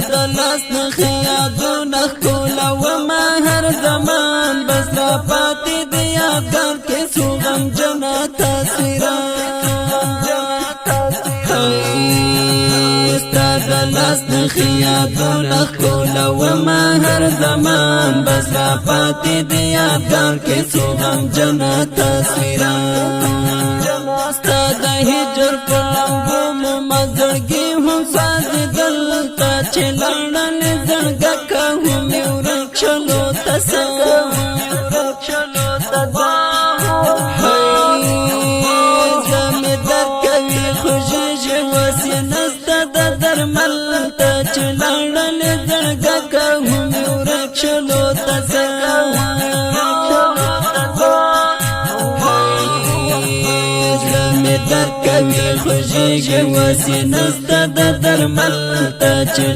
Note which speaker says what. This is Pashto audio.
Speaker 1: دلاس نخی یادونه ښکولا وما هر زمان بس را پاتې د یادګار کې څو غمجنه تاثیرات ستا دلاس نخی یادونه ښکولا وما هر زمان بس را پاتې د یادګار کې څو غمجنه تاثیرات ستا د هجر په لمبو مزړګي هم سازېدل تا چې لاړلې زړګکه هم یې ورک شلو ته زړه مې درد کوي خوږېږي اوس یې نسته د درمل ته چې لاړلې زړګکه هم یې ورک شلو ته در کوي خوږېږي اوس یې نسته د درمل ته چې